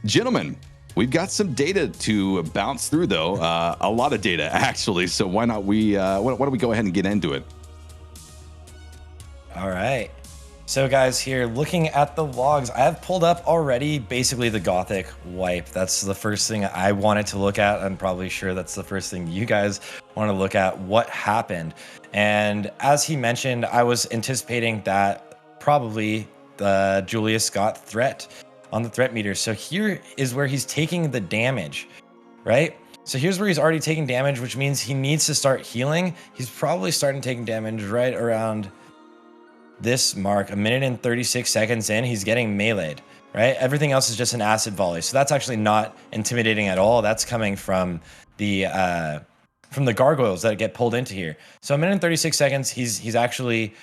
Gentlemen, we've got some data to bounce through, though. A lot of data, actually. So why not why don't we go ahead and get into it? All right. So guys, here looking at the logs, I have pulled up already basically the Gothic wipe. That's the first thing I wanted to look at. I'm probably sure that's the first thing you guys want to look at, what happened. And as he mentioned, I was anticipating that probably Julius got threat on the threat meter. So here is where he's taking the damage, right? So here's where he's already taking damage, which means he needs to start healing. He's probably starting taking damage right around this mark, 1 minute and 36 seconds in. He's getting meleeed, right? Everything else is just an acid volley. So that's actually not intimidating at all. That's coming from the gargoyles that get pulled into here. So 1 minute and 36 seconds, he's actually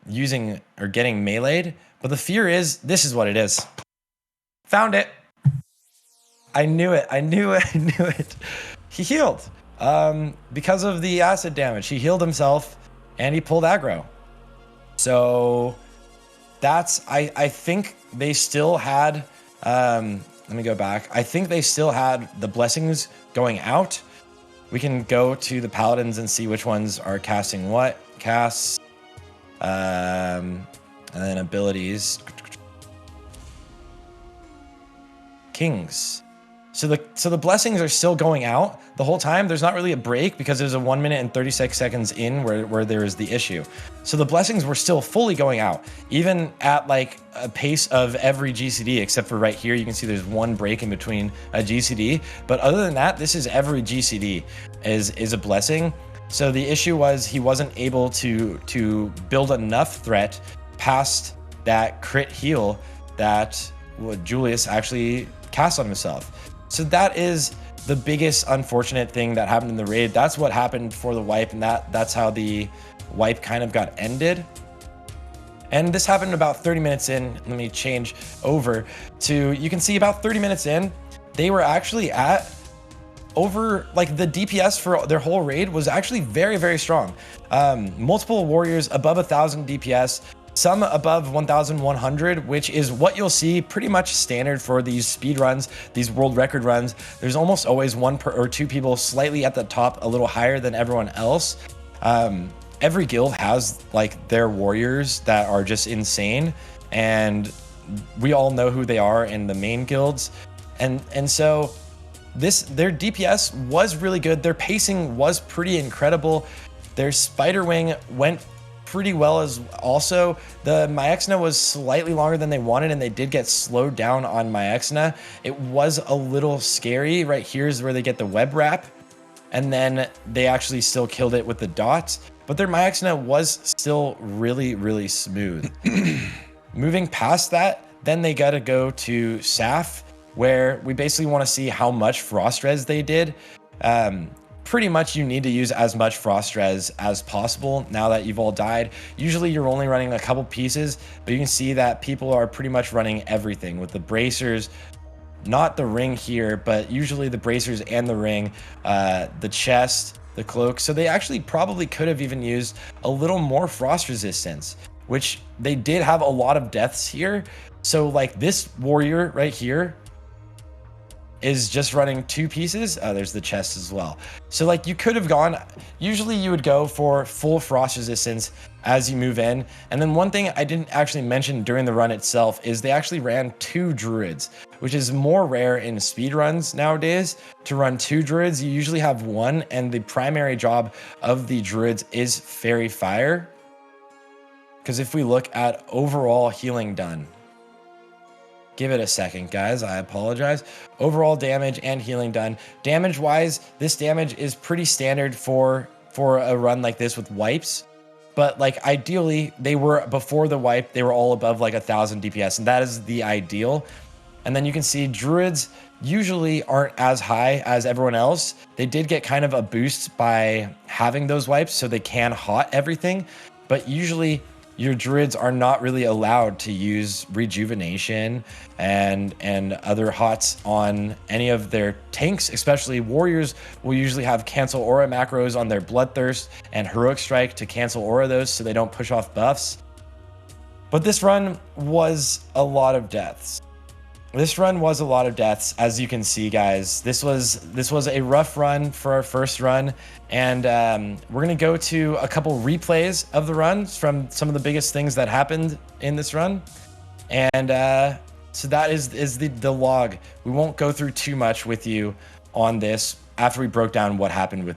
using or getting meleeed. But the fear is, this is what it is. Found it. I knew it. I knew it. He healed because of the acid damage. He healed himself and he pulled aggro. So that's, I think they still had, let me go back. I think they still had the blessings going out. We can go to the paladins and see which ones are casting what. Casts, and then abilities. Kings. So the blessings are still going out the whole time. There's not really a break because there's a 1 minute and 36 seconds in where there is the issue. So the blessings were still fully going out, even at like a pace of every GCD, except for right here. You can see there's one break in between a GCD. But other than that, this is every GCD is a blessing. So the issue was he wasn't able to build enough threat past that crit heal that Julius actually cast on himself. So that is the biggest unfortunate thing that happened in the raid. That's what happened for the wipe, and that's how the wipe kind of got ended. And this happened about 30 minutes in. Let me change over to, you can see about 30 minutes in, they were actually at over, like, the DPS for their whole raid was actually very, very strong. Multiple warriors above 1,000 DPS, some above 1,100, which is what you'll see pretty much standard for these speed runs, these world record runs. There's almost always one or two people slightly at the top, a little higher than everyone else. Every guild has like their warriors that are just insane, and we all know who they are in the main guilds. And so their DPS was really good. Their pacing was pretty incredible. Their spider wing went pretty well as also. The Myexna was slightly longer than they wanted, and they did get slowed down on Myexna. It was a little scary. Right here is where they get the web wrap, and then they actually still killed it with the dots, but their Myexna was still really, really smooth. Moving past that, then they got to go to Sarthe, where we basically want to see how much frost res they did. Pretty much you need to use as much frost res as possible now that you've all died. Usually you're only running a couple pieces, but you can see that people are pretty much running everything with the bracers, not the ring here, but usually the bracers and the ring, the chest, the cloak. So they actually probably could have even used a little more frost resistance, which they did have a lot of deaths here. So like this warrior right here is just running 2 pieces. There's the chest as well. So like you could have gone, usually you would go for full frost resistance as you move in. And then one thing I didn't actually mention during the run itself is they actually ran 2 druids, which is more rare in speedruns nowadays to run 2 druids. You usually have 1, and the primary job of the druids is fairy fire. Because if we look at overall healing done, give it a second, guys. I apologize. Overall damage and healing done. Damage-wise, this damage is pretty standard for a run like this with wipes. But like ideally, they were before the wipe, they were all above like 1,000 DPS, and that is the ideal. And then you can see druids usually aren't as high as everyone else. They did get kind of a boost by having those wipes, so they can hot everything. But usually your druids are not really allowed to use rejuvenation and other hots on any of their tanks, especially warriors will usually have cancel aura macros on their bloodthirst and heroic strike to cancel aura those so they don't push off buffs. But this run was a lot of deaths. This run was a lot of deaths, as you can see, guys. This was a rough run for our first run, and we're gonna go to a couple replays of the runs from some of the biggest things that happened in this run, and so that is the log. We won't go through too much with you on this after we broke down what happened with